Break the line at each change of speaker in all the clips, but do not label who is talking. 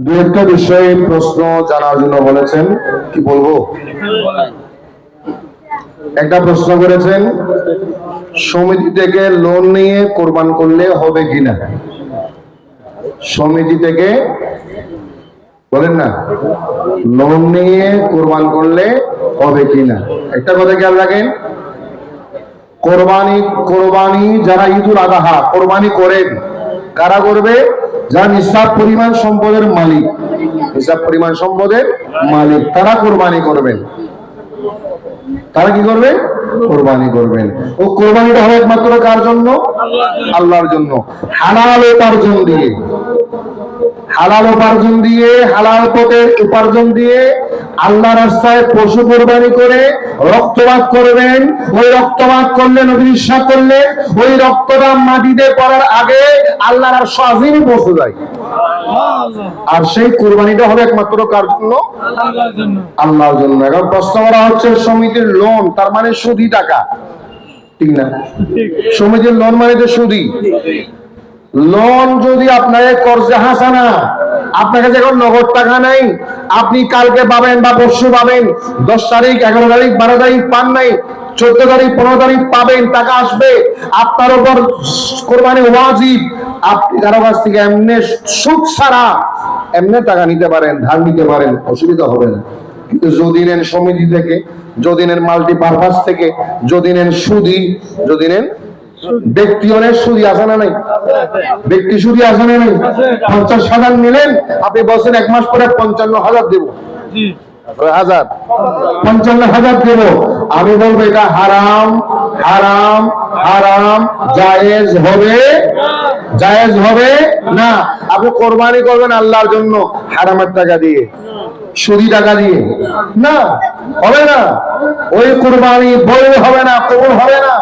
দু একটা বিষয়ে প্রশ্ন জানার জন্য বলেছেন, কি বলবো। একটা প্রশ্ন করেছেন, সমিতি থেকে লোন নিয়ে কোরবান করলে হবে কিনা। সমিতি থেকে বলেন না, লোন নিয়ে কোরবান করলে হবে কিনা। একটা কথা খেয়াল রাখেন, কোরবানি যারা ঈদুল আযহা কোরবানি করেন, কারা করবে? যারা নিসাব পরিমাণ সম্পদের মালিক, নিসাব পরিমাণ সম্পদের মালিক, তারা কোরবানি করবেন। তারা কি করবে? কোরবানি করবেন। ও কোরবানিটা হবে একমাত্র কার জন্য? আল্লাহর জন্য। হালাল উপার্জন দিয়ে, হালাল উপার্জন দিয়ে, হালাল পথের উপার্জন দিয়ে আল্লাহর রাস্তায় পশু কোরবানি করে রক্তপাত করবেন। ওই রক্তপাত করলে, নবী ইরশাদ করলেন, ওই রক্তটা মাটিতে পড়ার আগে আল্লাহর আরশ আজিমে পৌঁছে যায়। আর সেই কোরবানিটা হবে একমাত্র কার জন্য? আল্লাহর জন্য। এখন প্রশ্ন করা হচ্ছে, সমিতির লোন তার মানে সুদি টাকা, ঠিক না? সমিতির লোন মানে তো সুদি। লোন যদি আপনাকে কর্জে হাসানা, আপনার কাছে এখন নগদ টাকা নাই, আপনি কালকে পাবেন বা পরশু পাবেন, 10 তারিখ 11 তারিখ 12 তারিখ পান নাই, 14 তারিখ 15 তারিখ পাবেন, টাকা আসবে, আপনার উপর কোরবানি ওয়াজিব। আপনি কারো কাছ থেকে এমনি সুদ ছাড়া এমনি টাকা নিতে পারেন, ধার নিতে পারেন, অসুবিধা হবে না। কিন্তু যদি নেন সমিতি থেকে, যদি নেন মাল্টিপারপাস থেকে, যদি নেন সুদি, যদি নেন ব্যক্তি, অনেক সুদি আছে না নাই? ব্যক্তি সুদি আছে না নাই? 50,000 নিলেন, আপনি বলছেন 1 মাস পরে 55,000 দেব, 55,000 দেব। আমি বলবো এটা হারাম, হারাম, হারাম। জায়েজ হবে, জায়েজ হবে না। আপনি কোরবানি করবেন আল্লাহর জন্য হারামের টাকা দিয়ে, সুদি টাকা দিয়ে, না, হবে না। ওই কোরবানি বৈধ হবে না, কবুল হবে না।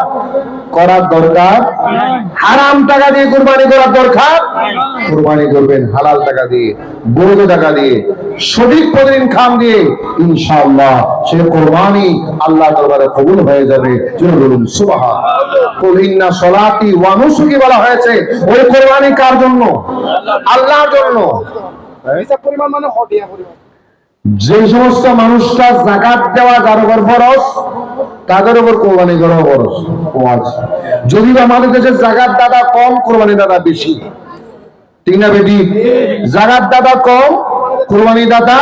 করার দরকার হারাম টাকা দিয়ে কোরবানি করার দরকার, কোরবানি করবেন হালাল টাকা দিয়ে, বৈধ টাকা দিয়ে, সঠিক প্রতিদিন খাম দিয়ে, ইনশাআল্লাহ সে কোরবানি আল্লাহর দরবারে কবুল হয়ে যাবে। যিনি বলুন সুবহানাল্লাহ। কুল ইন্না সলাতি ওয়া নুসুকি বলা হয়েছে, ওই কোরবানি কার জন্য? আল্লাহর জন্য। হিসাব পরিমাণ মানে হদিয়া পরিমাণ। যে সমস্ত মানুষটা যাকাত দেওয়া যার উপর ফরজ, তাদের উপর কোরবানি করা ফরজ। যদি আমাদের দেশে যাকাত দাতা কম, কোরবানি দাতা বেশি, ঠিক না বেটি? যাকাত দাতা কম, কোরবানি দাতা।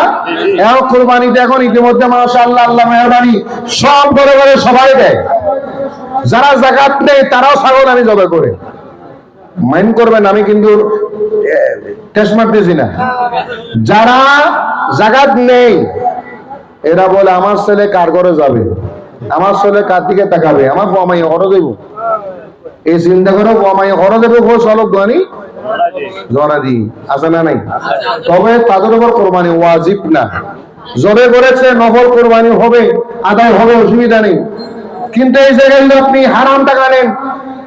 এবং কোরবানিতে এখন ইতিমধ্যে মাশাআল্লাহ, আল্লাহ মেহরবানি, সব ঘরে ঘরে সবাই দেয়। যারা যাকাত নেয় তারাও ছাগল আমি জবাই করে। মাইন্ড করবেন, আমি কিন্তু টেস্ট মারতেছি না। যারা যাকাত নেই এরা বলে আমার ছেলে কার ঘরে যাবে, আমার ছেলে কার দিকে তাকাবে, আমার বামাই হর দেব, এই চিন্তা করে বামাই হর দেব, চলক গানি জনা দি আছে না নাই? তবে তাদের উপর কোরবানি ওয়াজিব না। জবে করেছে নফল কোরবানি হবে, আদায় হবে, অসুবিধা নেই। কিন্তু এই জায়গায় আপনি হারাম টাকা নেন,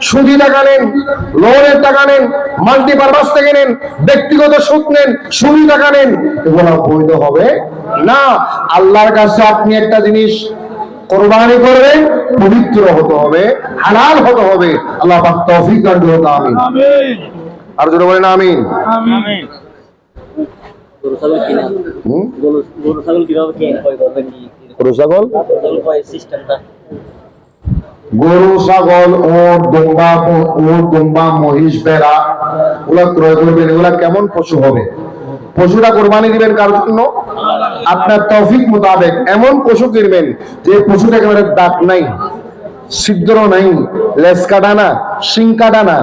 সুদি টাকা নেন, লোনের টাকা নেন, মাল্টিপারপাস থেকে নেন, ব্যক্তিগত সুদ নেন, সুদি টাকা নেন, এগুলো বৈধ হবে না। আল্লাহর কাছে আপনি একটা জিনিস কোরবানি করবেন, পবিত্র হতে হবে, হালাল হতে হবে। আল্লাহ পাক তৌফিক দান করুন, আমিন। আর জোরে বলেন আমিন। গরু ছাগল কিভাবে গরু ছাগল, গরু ছাগল, ওট দুম্বা, মহিষ, ভেড়া, ওগুলা ক্রয় করবেন। এগুলা কেমন পশু হবে? পশুটা কোরবানি দিবেন কার জন্য? আপনার তৌফিক মোতাবেক এমন পশু কিনবেন যে পশুটা একেবারে দাঁত নাই, ছিদ্র নাই, লেজ কাটা না, শিং কাটা না,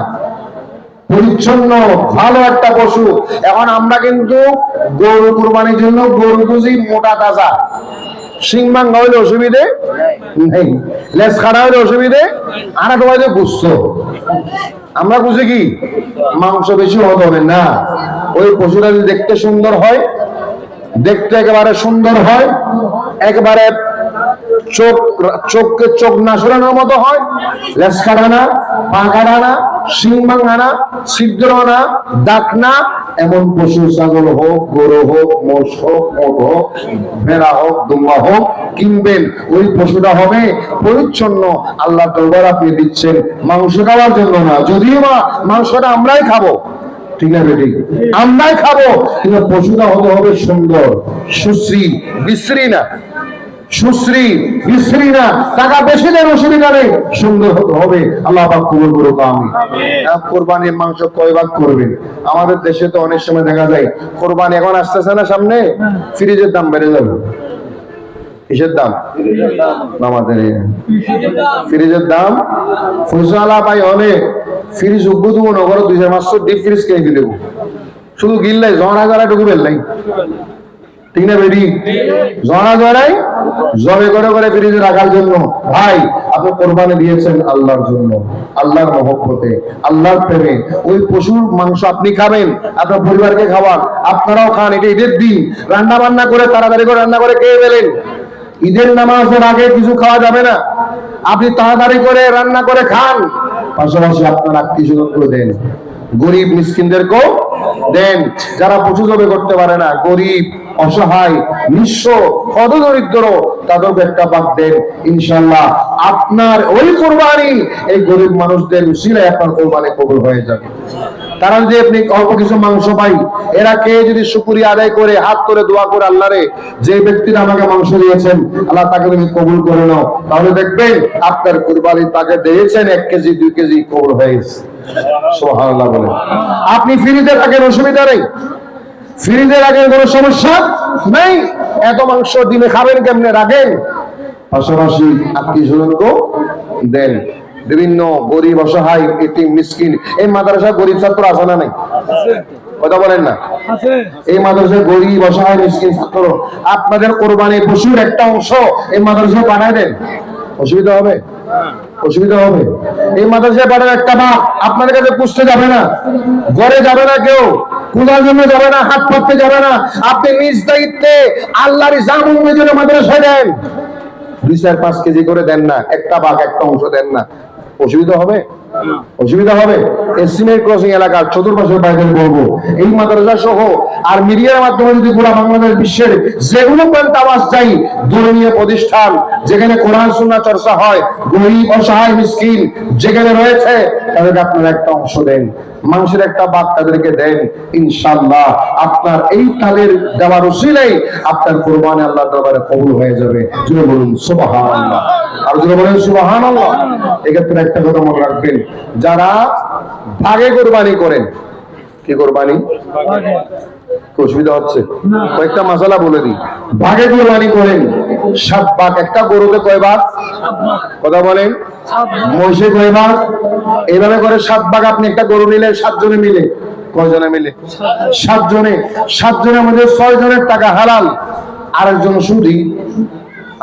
পরিচ্ছন্ন ভালো একটা পশু। এখন আমরা কিন্তু গরু কোরবানির জন্য গরু বুঝি মোটা তাজা, শিং ভাঙ্গা হইলে অসুবিধে নেই, লেজ কাটা হইলে অসুবিধে, আর একটা বুঝছো আমরা বুঝি কি মাংস বেশি হতে হবে না। ওই পশুটা যদি দেখতে সুন্দর হয়, দেখতে একেবারে সুন্দর হয়, একেবারে চোখকে চোখ না সরানোর মতো হয়, লেজ কাটা না, পা কাটা না, শিং ভাঙা না, ছিদ্র না, দাগ না, এমন পশু, ছাগল হোক, গরু হোক, মোষ হোক, ওট হোক, ভেড়া হোক, দুম্বা হোক কিনবেন। ওই পশুটা হবে পরিচ্ছন্ন। আল্লাহ দরবার আপনি দিচ্ছেন মাংস খাওয়ার জন্য না, যদিও বা মাংসটা আমরাই খাবো, ঠিক না বেটি? আমরাই খাবো, কিন্তু পশুটা হতে হবে সুন্দর, সুশ্রী, বিশ্রী না, সুশ্রী বিশ্রী না। টাকা বেশি দেন, অসুবিধা নেই, সুন্দর হতে হবে। আল্লাহ পাক কবুল করুক, আমিন। কোরবানির মাংস কয় ভাগ করবেন? আমাদের দেশে তো অনেক সময় দেখা যায় কোরবানি এখন আসতেছে না, সামনে ফ্রিজের দাম বেড়ে যাবে। কিসের দাম? আমাদের ফ্রিজের দাম ফুসলা পাই হলে ফ্রিজ উদ্বোধন নগর 2500 ডিপ ফ্রিজ কিনে দেব, শুধু গিললাই জড়া জড়া টুকু বেললাই, ঠিক না বেটি? জড়া জড়াই জবে করে করে ফ্রিজে রাখার জন্য। ভাই, আপনি কোরবানি দিয়েছেন আল্লাহর জন্য, আল্লাহর মহব্বতে, আল্লাহর প্রেমে। ওই পশুর মাংস আপনি খাবেন, আপনার পরিবারকে খাওয়ান, আপনারাও খান। এটা ঈদের দিন, রান্না বান্না করে তাড়াতাড়ি করে রান্না করে খেয়ে ফেলেন। ঈদের নামাজের আগে কিছু খাওয়া যাবে না, আপনি তাড়াতাড়ি করে রান্না করে খান। পাশাপাশি আপনার আত্মীয়স্বজনকেও দেন, গরিব মিসকিনদেরকেও দেন, যারা পশু জবে করতে পারে না, গরিব, অসহায়, নিঃস্ব, হতদরিদ্র, তাদেরকে একটা ভাগ দেন। ইনশাআল্লাহ আপনার ওই কোরবানি এই গরিব মানুষদের উসিলায় আপনার কোরবানি কবুল হয়ে যাবে। কারণ যে আপনি অল্প কিছু মাংস পাই, এরা কে যদি শুকরিয়া আদায় করে হাত তুলে দোয়া করে আল্লাহরে, যে ব্যক্তিরা আমাকে মাংস দিয়েছেন আল্লাহ তাকে তুমি কবুল করে নাও, তাহলে দেখবেন আপনার কুরবানি তাকে দিয়েছেন 1 কেজি 2 কেজি কবুল হয়ে গেছে। সুবহানাল্লাহ বলে। আপনি ফ্রিজে রাখেন, অসুবিধা নেই, ফ্রিজে রাখেন, কোনো সমস্যা নেই। এত মাংস দিনে খাবেন কেমনে? রাখেন। পাশাপাশি আত্মীয়স্বজনকেও দেন, বিভিন্ন গরিব, অসহায়, এতিম, মিসকিন। এই মাদ্রাসায় গরিব ছাত্র আছে না নাই? কথা বলেন না? এই মাদ্রাসায় গরিব, অসহায়, মিসকিন ছাত্র, আপনাদের কোরবানি পশুর একটা অংশ এই মাদ্রাসায় পাঠায় দেন। অসুবিধা হবে? অসুবিধা হবে? এই মাদ্রাসায় পাঠার একটা বাপ আপনাদের কাছে পুষতে যাবে না, ঘরে যাবে না, কেউ পূজার জন্য যাবে না, হাত পাততে যাবে না। আপনি নিজ দায়িত্বে আল্লাহর জামুনের জন্য মাদ্রাসায় দেন। 2-4-5 কেজি করে দেন না, একটা ভাগ, একটা অংশ দেন না। অসুবিধা হবে? অসুবিধা হবে? এসিমের ক্রসিং এলাকার চতুর্পাশের বাইরে বলবো, এই মাদ্রাসা সহ আর মিডিয়ার মাধ্যমে যদি পুরো বাংলাদেশ বিশ্বের যেগুলো পর্যন্ত আওয়াজ চাই, ধর্মীয় প্রতিষ্ঠান যেখানে কোরআন সুন্নাহ চর্চা হয়, গরিব, অসহায়, মিসকিন যেখানে রয়েছে, তাদেরকে আপনারা একটা অংশ দেন, মাংসের একটা ভাগ তাদেরকে দেন। ইনশাআল্লাহ আপনার এই তালের দেওয়ার উসিলায় আপনার কোরবানি আল্লাহর দরবারে কবুল হয়ে যাবে। জোরে বলুন সুবহানাল্লাহ। আর জোরে বলুন সুবহানাল্লাহ। এক্ষেত্রে একটা কথা মনে রাখবেন, যারা ভাগে কোরবানি করেন, কি কোরবানি? অসুবিধা হচ্ছে? কয়েকটা মশলা বলে দিই। ভাগে কোরবানি করেন 7 ভাগ। একটা গরুতে কয় ভাগ? কথা বলেন। মহিষে কয় ভাগ? এইভাবে করে 7 ভাগ। আপনি একটা গরু নিলে 7 জনে মিলে, কয়জনে মিলে? 7 জনে। 7 জনের মধ্যে 6 জনের টাকা হালাল, আরেকজন সুদী,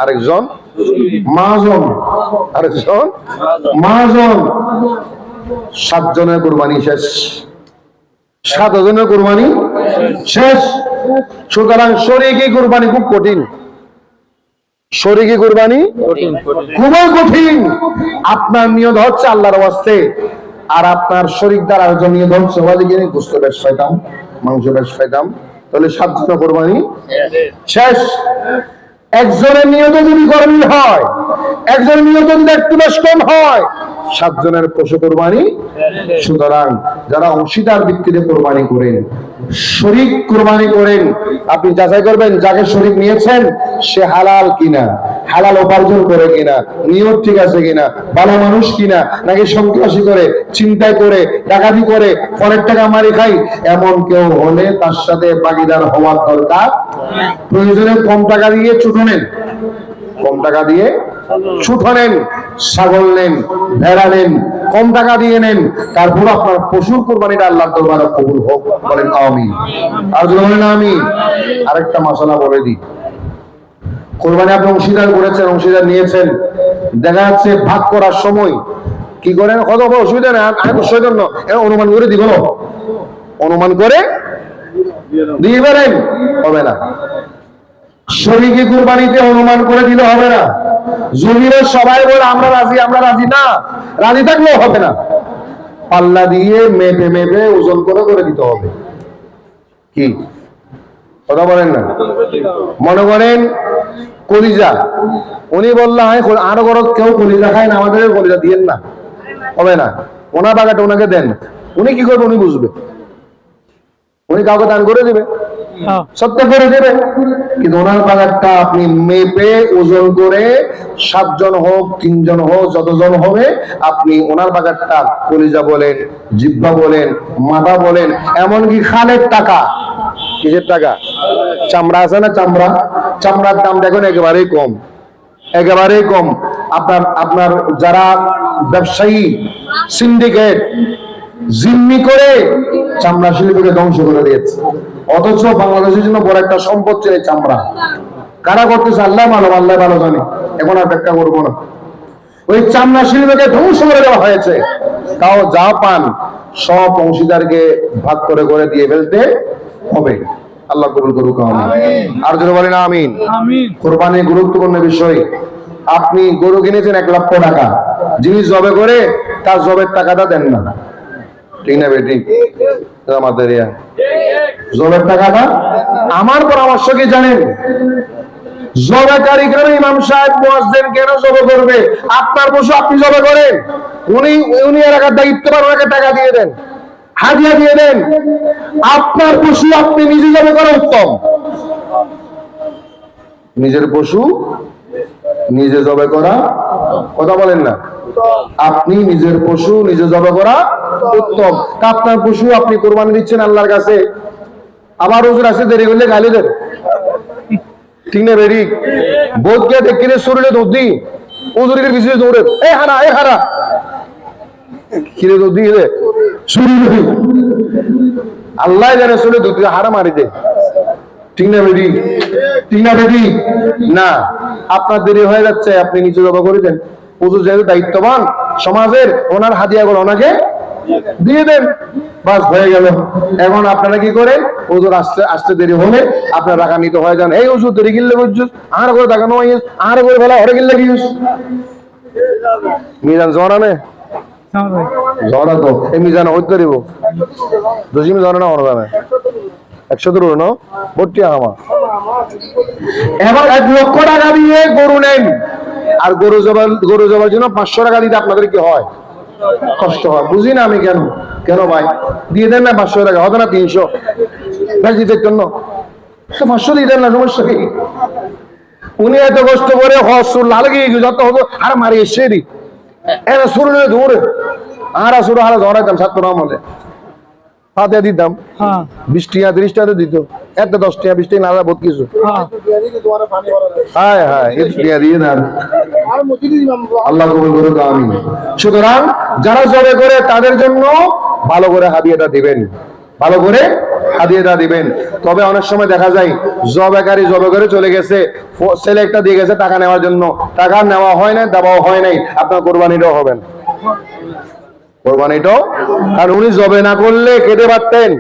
আরেকজন মাহাজন, আরেকজন মাহাজন। 7 জনের কোরবানি শেষ, 7 জনের কোরবানি শেষ। সুতরাং শরীকি কোরবানি খুব কঠিন, শরীকি কোরবানি খুবই কঠিন। আপনার নিয়ত হচ্ছে আল্লাহর ওয়াস্তে, আর আপনার শরীক দ্বারা আরেকজন নিয়ত হচ্ছে ওয়ালিকে গোশত বেশ পাইতাম, মাংস বেশ পাইতাম, তাহলে 7 জনের কোরবানি শেষ। একজনের নিয়ত যদি গরমিল হয়, একজনের নিয়ত যদি একটু বেশ কম হয়, 7 জনের পশু কোরবানি। সুতরাং যারা অংশীদার ভিত্তিতে কোরবানি করেন, শরীক কোরবানি করেন, আপনি যাচাই করবেন যাকে শরীক নিয়েছেন সে হালাল কিনা, হালাল উপার্জন করে কিনা, নিয়ত ঠিক আছে কিনা, ভালো মানুষ কিনা, নাকি সন্ত্রাসী করে, চিন্তায় করে, ডাকাতি করে, পরের টাকা মারি খাই, এমন কেউ হলে তার সাথে ভাগীদার হওয়ার দরকার। প্রয়োজনে কম টাকা দিয়ে ছুট নেন, কম টাকা দিয়ে ছুট নেন, ছাগল নেন, ভেড়া নেন, কম টাকা দিয়ে নেন, তারপর আপনার পশুর কোরবানিটা আল্লাহর দরবারে কবুল হোক। বলেন আমিন। আর যদি বলেন আমিন। আরেকটা মশলা বলে দিই, কোরবানি আপনি অংশীদার করেছেন, অংশীদার নিয়েছেন, দেখা যাচ্ছে ভাগ করার সময় কি করেন, কত অসুবিধা নেই, আমি সেজন্য অনুমান করে দিব, অনুমান করে দিয়ে পারেন, হবে না। শরীকি কুরবানিতে অনুমান করে দিলে হবে না। জমিনের সবাই বলে আমরা রাজি, আমরা রাজি না, রাজি থাকলেও হবে না, পাল্লা দিয়ে মেপে মেপে ওজন করে করে দিতে হবে। কি কথা বলেন না? মনে করেন কলিজা, উনি বললেন আরো বড় কেউ কলিজা খায় না, আমাদের কলিজা দিয়েন না, হবে না, ওনার বাগাটা ওনাকে দেন, উনি কি করবে উনি বুঝবে। উনি কাউকে দান করে দিবে, সত্য করে দেবে, কিন্তু ওনার বাগানটা আপনি মেপে ওজন করে 7 জন হোক 3 জন হোক যতজন হবে আপনি ওনার বাগানটা কলিজা বলেন, জিহ্বা বলেন, মাথা বলেন, এমনকি খালের টাকা, কিসের টাকা, চামড়া আছে না, চামড়ার দাম দেখুন একেবারেই কম, একেবারেই কম। আপনার যারা ব্যবসায়ী সিন্ডিকেট জিম্মি করে চামড়া শিল্পকে ধ্বংস করে দিয়েছে, অথচ বাংলাদেশের জন্য বড় একটা সম্পদ ছিল চামড়া। কারা করতেছে আল্লাহ ভালো, আল্লাহ ভালো জানে, এখন আর ব্যাখ্যা করবো না। ওই চামড়া শিল্পকে ধ্বংস করে দেওয়া হয়েছে, তাও যা পান সব অংশীদারকে ভাগ করে করে দিয়ে ফেলতে হবে। আল্লাহ কবুল করুক, আমিন। আর যদি বলেন আমিন। কোরবানি গুরুত্বপূর্ণ বিষয়। আপনি গরু কিনেছেন 1 লক্ষ টাকা, যিনি জবে করে তার জবের টাকাটা দেন না, ঠিক না বেটি? আমাদের জবের টাকাটা, আমার পরামর্শ কি জানেন, জবেকারী কেন ইমাম সাহেব মুয়াজ্জিন কেন জবে করবে? আপনার পশু আপনি জবে করেন, উনি এলাকার দায়িত্ব পান, ওনাকে টাকা দিয়ে দেন, হাদিয়া দিয়ে দেন। আপনার পশু আপনি নিজে জবে করা উত্তম। নিজের পশু নিজে জবে করা, কথা বলেন না, আপনি নিজের পশু নিজে জবে করা উত্তম। আপনার পশু আপনি কোরবানি দিচ্ছেন আল্লাহর কাছে, আবার হুজুর আসে দেরি করলে গালি দেন, ঠিক না বেরি? বোধ গিয়ে দেখলে শরীরে দুধ দিই, হুজুরের পিছনে দৌড়ে, এ হারা কিরে দুধ দিয়ে দে, আল্লাহ জানে শরীরে দুধ দিয়ে হারা মারি দে, ঠিক না বেরি? ঠিক না বেরি? না, আপনার দেরি হয়ে যাচ্ছে, আপনি নিচে জবা করে দেন। হুজুর যেহেতু দায়িত্ববান সমাজের, ওনার হাদিয়াগুলো ওনাকে দিয়ে দেন, বাস হয়ে গেল। এখন আপনারা কি করেন, হুজুর আসতে দেরি হলে আপনারা রাগান্বিত হয়ে যান, এই হুজুর দেরি গিললে বুঝছিস, আর করে দেখানো আর করে ফেলা হরে গিললে কি মিজান জড়ানে জড়া তো এই মিজান হইতে দিব দশিম জড়া না হরা জানে 100 দূর না ভর্তি আমা। এবার 1 লক্ষ টাকা দিয়ে গরু নেন, আর গরু জবার জন্য 500 টাকা দিতে আপনাদের কি হয়, কষ্ট হয়। বুঝি না আমি কেন ভাই দিয়ে দেন না 500 টাকা, হবে না 300 ভাই দিতের জন্য, 500 দিয়ে দেন না, সমস্যা কি? উনি এত কষ্ট করে হসুর লাল গিয়ে যত হতো আর মারি এসে দি এরা শুরু দৌড়ে আর শুরু হারা ধরাইতাম ছাত্র আমলে, হাতে দিতাম 20 টাকা 30 টাকা দিত, এত 10 টাকা 20 টাকা না বহুত কিছু। হ্যাঁ দিয়ে দেন, আল্লাহ কবুল করুক, আমিন। সুতরাং যারা জবে করে তাদের জন্য ভালো করে হাদিয়াটা দিবেন, ভালো করে হাদিয়াটা দিবেন। তবে অনেক সময় দেখা যায় জবেকারী জবে করে চলে গেছে, ছেলে একটা দিয়ে গেছে টাকা নেওয়ার জন্য, টাকা নেওয়া হয় নাই, দেওয়াও হয় নাই, আপনার কোরবানিটাও হবেন, কোরবানিটাও। কারণ উনি জবে না করলে কেটে পারতেন,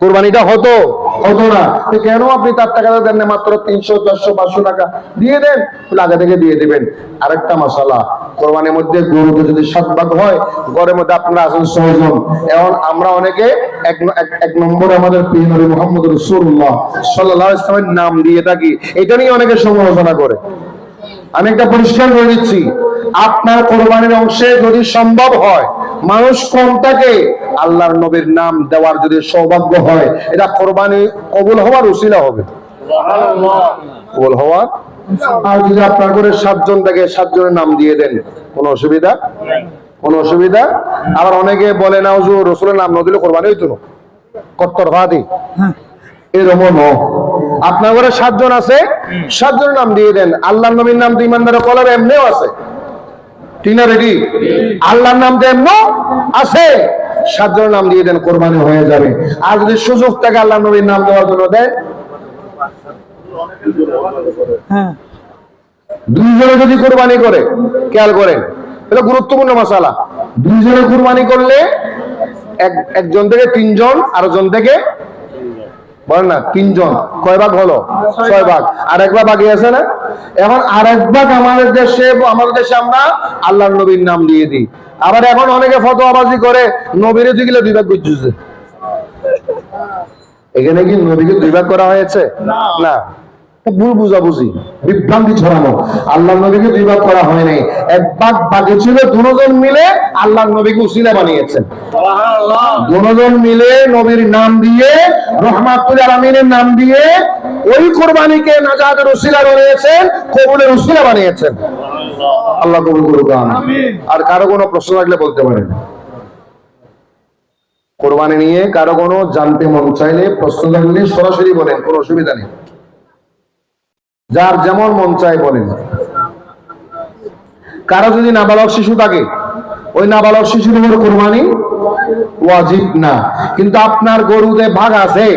কোরবানিটা হতো না। কেন আপনি তার টাকাটা দেন না, মাত্র 300 400 500 টাকা দিয়ে দেন, আগে থেকে দিয়ে দিবেন। আরেকটা মশলা, কোরবানির মধ্যে গরুতে যদি 7 ভাগ হয়, ঘরের মধ্যে আপনারা আছেন 6 জন, এখন আমরা অনেকে এক নম্বরে আমাদের প্রিয় নবী মুহাম্মদ রাসূলুল্লাহ সাল্লাল্লাহু আলাইহি ওয়াসাল্লামের নাম দিয়ে থাকি, এটা নিয়ে অনেকে সমালোচনা করে। আমি একটা পরিষ্কার করে দিচ্ছি, আপনার কোরবানির অংশে যদি সম্ভব হয় মানুষ কম থাকে, আল্লাহর নবীর নাম দেওয়ার যদি সৌভাগ্য হয়, এটা কোরবানি কবুল হওয়ার উসিলা হবে, কবুল হওয়ার। আর যদি আপনার করে 7 জন থাকে, 7 জনের নাম দিয়ে দেন, কোনো অসুবিধা আবার অনেকে বলে না হুজুর রাসূলের নাম না দিলে কোরবানি হইতো না, কত্তর ফাদি, এরকম আপনার ঘরে 7 জন আছে, 7 জনের নাম দিয়ে দেন। আল্লাহর নবীর নাম তো ইমানদারের কলবে এমনিও আছে, ঠিক না রেডি? আল্লাহর নাম তো এমনিও আছে, 7 জনের নাম দিয়ে দেন, কোরবানি হয়ে যাবে। আর যদি সুযোগ থাকে আল্লাহর নবীর নাম দেওয়ার জন্য দেয়, 2 জনে যদি কোরবানি করে, খেয়াল করেন এটা গুরুত্বপূর্ণ মাসালা, 2 জনে কোরবানি করলে একজন থেকে 3 জন, আরেকজন থেকে বলেন না 3 জন, কয় ভাগ হলো? 6 ভাগ। আর 1 ভাগ বাকি আছে না? এখন আর 1 ভাগ আমাদের দেশে আমরা আল্লাহর নবীর নাম দিয়ে দিই। আবার এখন অনেকে ফতোয়াবাজি করে নবীরে দিলে 2 ভাগ বুঝছে, এখানে কি নবীকে 2 ভাগ করা হয়েছে? না, ভুল বুঝাবুঝি, বিভ্রান্তি ছড়ানো। আল্লাহর নবীকে দুই ভাগ করা হয় নাই, এক ভাগ বাকি ছিল। দুজন মিলে আল্লাহর নবীকে উসিলা বানিয়েছেন। দুজন মিলে নবীর নাম দিয়ে, রহমাতুল আলামিনের নাম দিয়ে ওই কুরবানিকে নাজাতের উসিলা বানিয়েছেন, কবুলের উসিলা বানিয়েছেন। আল্লাহ কবুল করুক, আমিন। আর কারো কোনো প্রশ্ন থাকলে বলতে পারেন। কোরবানি নিয়ে কারো কোনো জানতে মন চাইলে, প্রশ্ন থাকলে সরাসরি বলেন, কোনো অসুবিধা নেই। যার যেমন মন চায় বলেন। কারো যদি নাবালক শিশু থাকে, ওই নাবালক শিশুর উপর কোরবানি ওয়াজিব না, কিন্তু আপনার গরুতে ভাগ আছে,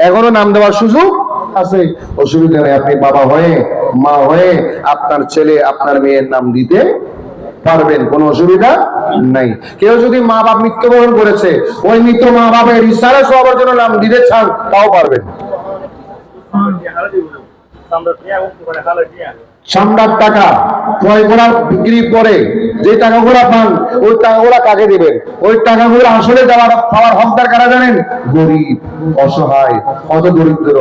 এখনো নাম দেওয়ার সুযোগ আছে, অসুবিধা নেই। আপনি বাবা হয়ে, মা হয়ে আপনার ছেলে, আপনার মেয়ের নাম দিতে পারবেন, কোনো অসুবিধা নাই। কেউ যদি মা বাপ মৃত্যুবরণ করেছে, ওই মৃত মা বাপের ইশারা সবার জন্য নাম দিতে চান, তাও পারবেন। চামড়ার টাকা ক্রয় করার বিক্রি পরে যে টাকাগুলো পান, ওই টাকাগুলো কাকে দিবেন? ওই টাকাগুলো আসলে পাওয়ার হকদার কারা জানেন? গরিব, অসহায়, হতদরিদ্র,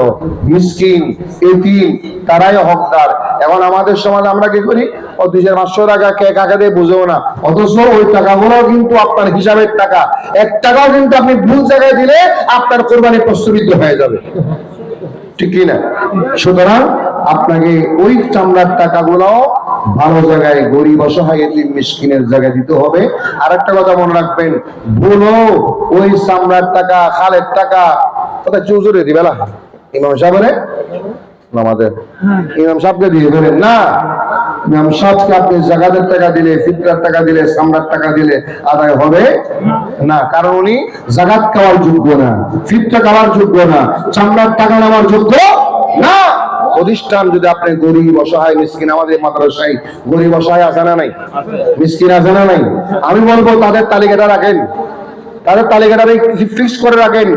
মিসকিন, এতিম, তারাই হকদার। এখন আমাদের সমাজে আমরা কি করি? 2500 টাকা কে কাকে দিয়ে বুঝেও না, অথচ ওই টাকাগুলো কিন্তু আপনার হিসাবের টাকা। 1 টাকাও কিন্তু আপনি ভুল জায়গায় দিলে আপনার কোরবানি প্রশ্নবিদ্ধ হয়ে যাবে, ঠিক কিনা? সুতরাং আপনাকে ওই চামড়ার টাকাগুলো ভালো জায়গায়, গরিব, অসহায়, এতিম, মিসকিনের জায়গায় দিতে হবে। আর একটা কথা মনে রাখবেন, ভুলও ওই চামড়ার টাকা, খালের টাকা কথা চুজুরে দিবে না। ইমাম সাহেবের আমাদের ইমাম সাহেবকে দিয়ে দেবেন না। ইমাম সাহেবকে আপনি জাকাতের টাকা দিলে, ফিতরার টাকা দিলে, চামড়ার টাকা দিলে আদায় হবে না, কারণ উনি জাকাত খাওয়ার যোগ্য না, ফিতরা খাওয়ার যোগ্য না, চামড়ার টাকা নেওয়ার যোগ্য না। প্রতিষ্ঠান যদি আপনি গরিব, অসহায়, মিসকিন, আমাদের মাদ্রাসায় গরিব অসহায় আছে না নাই? মিসকিন আছে না নাই? আমি বলবো তাদের তালিকাটা রাখেন, তাদের তালিকাটা ফিক্স করে রাখেন।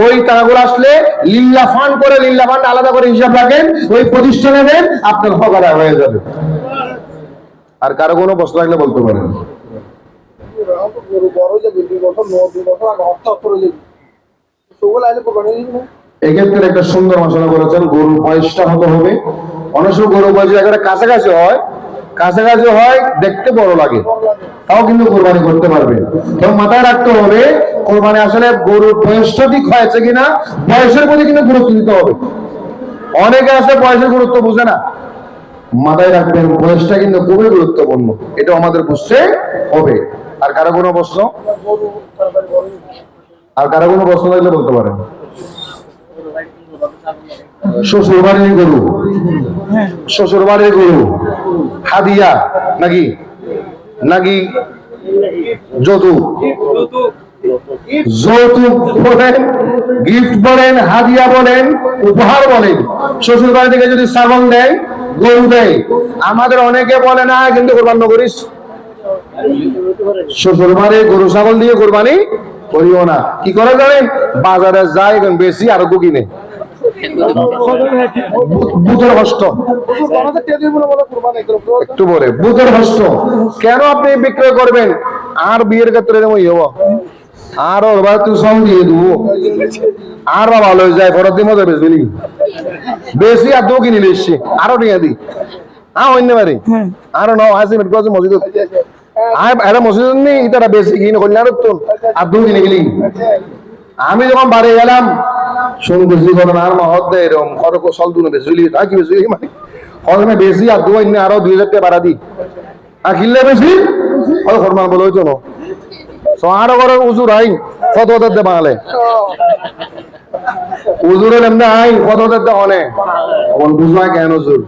ওই টাকাগুলো আসলে লিল্লাহ ফান্ড করে, লিল্লাহ ফান্ড আলাদা করে হিসাব রাখেন, ওই প্রতিষ্ঠানে দেন, আপনার হক আদায় হয়ে যাবে। আর কারো কোনো প্রশ্ন থাকলে বলতে পারেন। এক্ষেত্রে একটা সুন্দর মশলা করেছেন, গরুর বয়সটা হতে হবে। অনেক সময় গরুর বয়স একেবারে কাছাকাছি হয়, কাছাকাছি হয়, দেখতে বড় লাগে, তাও কিন্তু কোরবানি করতে পারবে। এবং মাথায় রাখতে হবে, কোরবানি আসলে গরুর বয়সটা ঠিক হয়েছে কিনা, বয়সের প্রতি কিন্তু গুরুত্ব দিতে হবে। অনেকে আছে বয়সের গুরুত্ব বুঝে না, মাথায় রাখবেন বয়সটা কিন্তু খুবই গুরুত্বপূর্ণ, এটা আমাদের বুঝতে হবে। আর কারো কোনো প্রশ্ন? আর কারো কোনো প্রশ্ন থাকলে বলতে পারেন। শ্বশুর বাড়ির গরু, শ্বশুর বাড়ির গরু হাদিয়া নাকি নাকি যৌতুক? যৌতুক বলেন, গিফট বলেন, হাদিয়া বলেন, উপহার বলেন। শ্বশুর বাড়ি থেকে যদি ছাগল দেয়, গরু দেয়, আমাদের অনেকে বলে না কিন্তু কোরবানি করিস, শ্বশুর বাড়ি গরু ছাগল দিয়ে কোরবানি করিও না। কি করে জানেন? বাজারে যায় বেশি আর কিনে বুধের হস্ত, একটু বলে বুধের হস্ত। কেন আপনি বিক্রয় করবেন? আর বিয়ের ক্ষেত্রে আর ওর বাবা তুই সঙ্গ দিয়ে দেবো, আর বাবা লয়ে যায় ফরত দিয়ে মজা বেশি বেশি আর দু কিনে এসছি, আরো নিয়ে দি অন্য বাড়ি আরো নাও আসি মসজিদ মসজিদ নেই, তারা বেশি কিনে করলে আরো তো আর দু কিনে গেলি। আমি যখন বাড়ি গেলাম শুনতেছি আর মহৎ দেয় এরকম কত সল দুনো বেশি কি বেশি মানে হজমে বেশি আর দু আরো 2000 টাকা বাড়া দি আর কিনলে বেশি হরমান বলে হইতো না। আরো করে উজুর আইন কত দে বাঙালে উজুরের এমনি আইন কত দে অনেক বুঝবা কেন উজুর,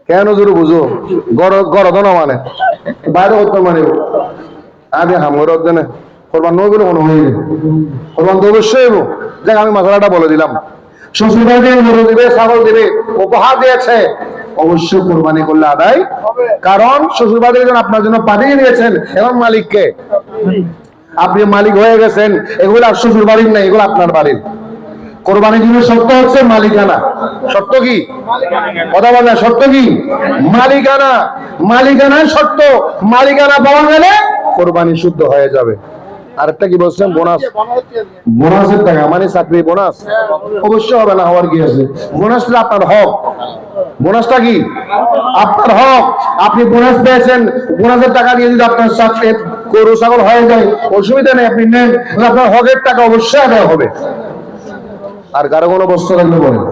কেন উজুর বুঝো গরদ না মানে বাইরে করতে মানে আগে হামর দেনে কোরবান নইগুলো মনে হয়নি, কোরবান তো অবশ্যই দেখ। আমি মশলাটা বলে দিলাম, শ্বশুর বাড়ি গরু দিবে, ছাগল দিবে, উপহার দিয়েছে, অবশ্যই কোরবানি করলে আদায়। কারণ শ্বশুর বাড়ি আপনার জন্য পাঠিয়ে দিয়েছেন, এবং মালিককে আপনি মালিক হয়ে গেছেন। এগুলো আর শ্বশুর বাড়ির না, এগুলো আপনার বাড়ির। কোরবানির জন্য সত্য হচ্ছে মালিকানা। সত্য কি কথা বলেন? সত্য কি মালিকানা? মালিকানা সত্য, মালিকানা পাওয়া গেলে কোরবানি শুদ্ধ হয়ে যাবে। আরেকটা কি বলছেন? বোনাস, বোনাসের টাকা মানে চাকরি বোনাস অবশ্যই হবে না, হওয়ার কি আছে? বোনাসটা আপনার হক, বোনাসটা কি আপনার হক। আপনি বোনাস পেয়েছেন, বোনাসের টাকা দিয়ে যদি আপনার চাকরি গরু ছাগল হয়ে যায় অসুবিধা নেই, আপনি নেন, আপনার হকের টাকা অবশ্যই আদায় হবে। আর কারো কোনো বস্তু লাগলে বলেন।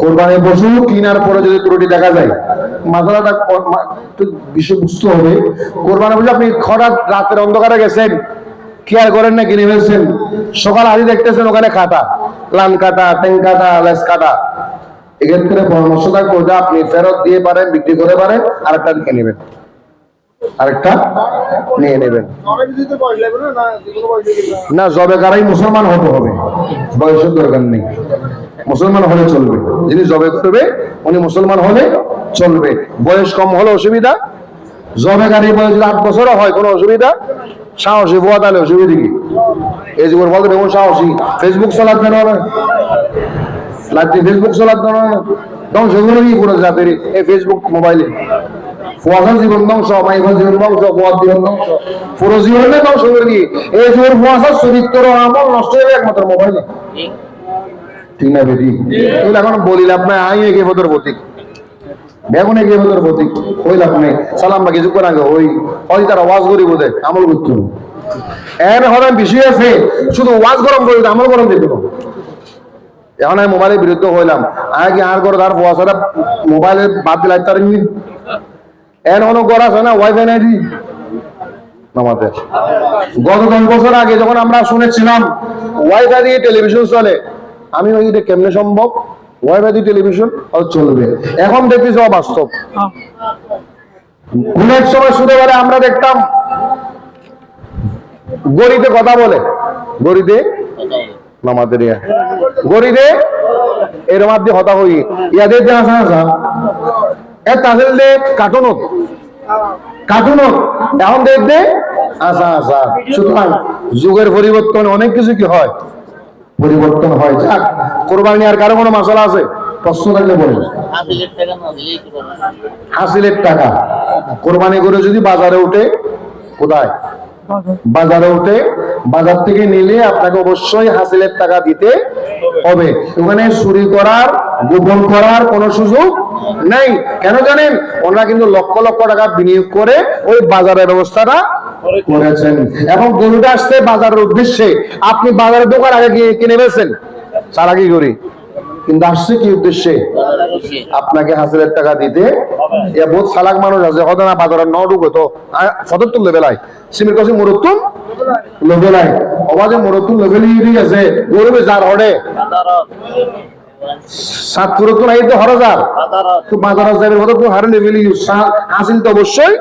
কোরবানির পশু কেনার পরে যদি ত্রুটি দেখা যায়, মাথাটা একটু বিষয় বুঝতে হবে। কোরবানির পশু আপনি হঠাৎ রাতের অন্ধকারে গেছেন, কেয়ার করেন না, কিনে ফেলছেন, সকাল আগে দেখতেছেন ওখানে কাটা, লাল কাটা, ট্যাং কাটা, লেস কাটা, এক্ষেত্রে পরামর্শ থাকবে ওটা আপনি ফেরত দিয়ে পারেন, বিক্রি করে পারেন, আরেকটা নিয়ে নেবেন, আরেকটা নিয়ে নেবেন। না, জবেকারাই মুসলমান হতে হবে, বয়সের দরকার নেই, মুসলমান হলে চলবে। যিনি জবে করবে উনি মুসলমান হলে চলবে। বয়স কম হলে অসুবিধা, জবেকারী বয়স 8 বছরও হয় কোনো অসুবিধা। সাহসী বুয়া তাহলে অসুবিধা কি? এই যুগের বলতে দেখুন সাহসী, ফেসবুক চালাতে না, লাগছে ফেসবুক চালাতে না, ধ্বংস করে কি পুরো জাতির এই ফেসবুক মোবাইলে। ফুয়াশার জীবন ধ্বংস, মাইফার জীবন ধ্বংস, ফুয়ার জীবন ধ্বংস, পুরো জীবনে ধ্বংস করে দিয়ে এই যুগের ফুয়াশার চরিত্র আমল নষ্ট হয়ে একমাত্র মোবাইলে। ঠিক না বেটি? এগুলো এখন বলিল আপনার আই একে পদের প্রতীক, বেগুন একে পদের প্রতীক হইল আপনি সালাম বা কিছুক্ষণ আগে ওই তারা ওয়াজ করি বোধে আমল করতো এর হবে বিষয় আছে, শুধু ওয়াজ গরম করে আমল গরম দিত। এখন আমি মোবাইলের বিরুদ্ধে হইলাম, আগে আর করে তার ফুয়াশারা মোবাইলে বাদ দিলাই তার এর কোনো করা আছে না, ওয়াইফাই নাই দি আমাদের। গত 10 বছর আগে যখন আমরা শুনেছিলাম ওয়াইফাই দিয়ে টেলিভিশন চলে, আমি ওই কেমনে সম্ভব, ওয়াইফাই দিয়ে টেলিভিশন চলবে, এখন দেখতেছি অবাস্তব। কোন এক সময় শুরু করে আমরা দেখতাম গড়িতে কথা বলে, গড়িতে নামাদের গড়িতে এর মধ্যে হতা হই ইয়াদের যে আসা আসা তাদের কার্টুনত কার্টুনত এখন দেখবে আসা আসা। সুতরাং যুগের পরিবর্তন অনেক কিছু কি হয়, পরিবর্তন হয়। যাক, কোরবানি আর কারো কোনো মশলা আছে? প্রশ্ন থাকলে বলেন। হাসিলের টাকা কোরবানি করে যদি বাজারে উঠে, কোথায় বাজারে উঠে, বাজার থেকে নিলে আপনাকে অবশ্যই হাসিলের টাকা দিতে হবে। ওখানে চুরি করার, গোপন করার কোনো সুযোগ নাই। কেন জানেন? ওনারা কিন্তু লক্ষ লক্ষ টাকা বিনিয়োগ করে ওই বাজারের ব্যবস্থাটা করেছেন। এবং গরুটা আসছে বাজারের উদ্দেশ্যে, আপনি বাজারের দোকান আগে গিয়ে কিনে ফেলছেন তার আগে করি, কিন্তু আসছে কি উদ্দেশ্যে? আপনাকে হাসিলের টাকা দিতে। বহুত সালাক মানুষ আছে, হয়তো না বাজারের ঢুকে তো ফটোর লেবেলায় সিমির কাছে মুরতুন লেবেলায় অবাজে মুরতুন লেবেলি আছে গরুবে যার হড়ে সাত পুরতুন আইতে হরে যার তো বাজার যাবে হতো তো হারে লেবেলি হাসিল তো অবশ্যই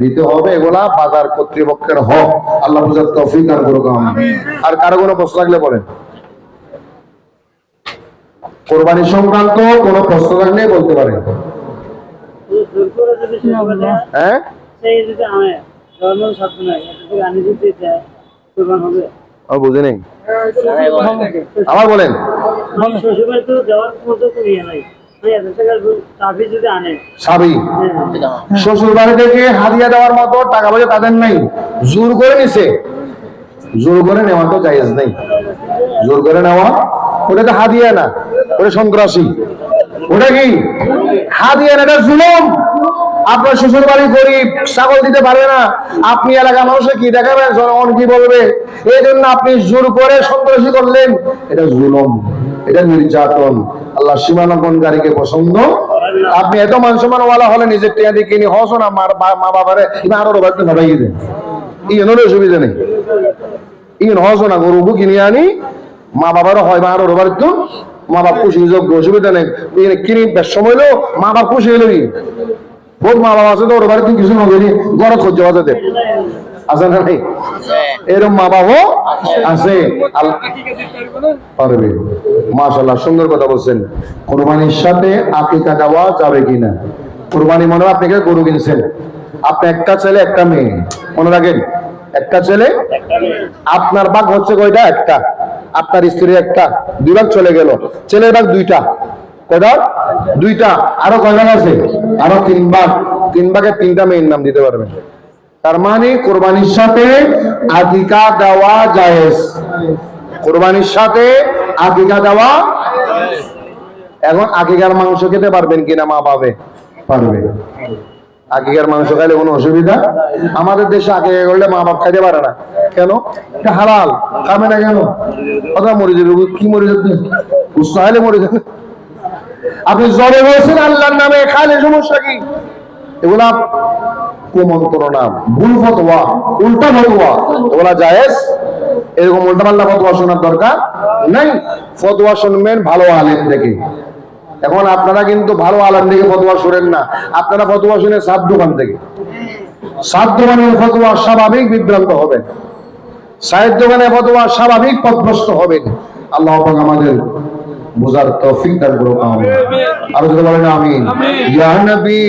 দিতে হবে। এগুলা বাজার কর্তৃপক্ষের হক। আল্লাহ বুঝার তৌফিক দান করুক। আর কারো কোনো প্রশ্ন থাকলে বলেন। কোরবানি সংক্রান্ত কোন প্রশ্ন থাকলে বলতে পারেন। হ্যাঁ, বুঝে নেই, আবার বলেন। শ্বশুর বাড়ি থেকে হাদিয়া দেওয়ার মতো টাকা পয়সা তাদের নাই, জোর করে নিছে, জোর করে নেওয়া তো জায়েজ নেই। জোর করে নেওয়া ওটা তো হাদিয়া না, ওটা সন্ত্রাসী। ওটা কি হাদিয়া না, এটা জুলুম। আপনার শ্বশুর বাড়ি গরিব, ছাগল দিতে পারবে না, আপনি এলাকার মানুষকে কি দেখাবেন, জনগণ কি বলবে? এই জন্য আপনি জোর করে সন্ত্রাসী করলেন, এটা জুলুম, এটা নির্যাতন। আল্লাহ সীমালঙ্ঘনকারীকে পছন্দ। আপনি এত মান সম্মানওয়ালা হলে নিজের টিয়া দিয়ে কিনে হস না মা বাবারে আরো রোবাকে ভাবাই দেন, ইয়ের অসুবিধা নেই। ইন হস না গরু কিনে আনি মা বাবারও হয়, মা আরো রোবার তো মা বাপ খুশি, যোগ্য, অসুবিধা নেই। কিনি বেশ সময় হলো মা বাপ খুশি হইল। বহুত মা বাবা আছে তো ওর বাড়িতে কিছু নগরী গরজ সহ্য বাজাতে আছে না নাই? এরকম মা বাবাও আছে। পারবে। মাশাআল্লাহ, সুন্দর কথা বলছেন। কোরবানির সাথে আকিকা দেওয়া যাবে কিনা? কোরবানি মনে হয় আপনি গরু কিনছেন, আপনি একটা ছেলে একটা মেয়ে, মনে রাখেন, একটা ছেলে, আপনার ভাগ হচ্ছে কয়টা? একটা। আপনার স্ত্রীর একটা, 2 ভাগ চলে গেল, ছেলের ভাগ 2টা, কয়টা? 2টা। আরো কয় ভাগ আছে? আরো 3 ভাগ। 3 ভাগে 3টা মেয়ের নাম দিতে পারবেন। তার মানে কোরবানির সাথে আকিকা দেওয়া জায়েজ, কোরবানির সাথে আকিকা দেওয়া। এখন আকিকার মাংস খেতে পারবেন কিনা মা পাবে? পারবে। আকিকার মাংস খাইলে কোনো অসুবিধা? আমাদের দেশে আকিকা করলে মা বাপ খাইতে পারে না কেন? এটা হালাল, খাবে না কেন? কথা মরে যাবে। কি মরে যাবে? বুঝতে হলে মরে যাবে। আপনি জ্বরে হয়েছেন আল্লাহর নামে, খাইলে সমস্যা কি? এগুলা কুমন্ত্রণা, ভুল ফতোয়া, উল্টা ফতোয়া, এগুলা জায়েজ। এরকম উল্টা পাল্টা ফতোয়া শোনার দরকার নাই। ফতোয়া শুনবেন ভালো আলেম থেকে। এখন আপনারা কিন্তু ভালো আলেম থেকে ফতোয়া শুনেন না, আপনারা ফতোয়া শুনে সাত দোকান থেকে। সাত দোকানের ফতোয়া স্বাভাবিক বিভ্রান্ত হবেন, সাহেব দোকানের ফতোয়া স্বাভাবিক পথভ্রষ্ট হবেন। আল্লাহ পাক আমাদের বুঝার তৌফিক দান করুন। আমিন। আর যদি বলেন আমিন। ইয়া নবী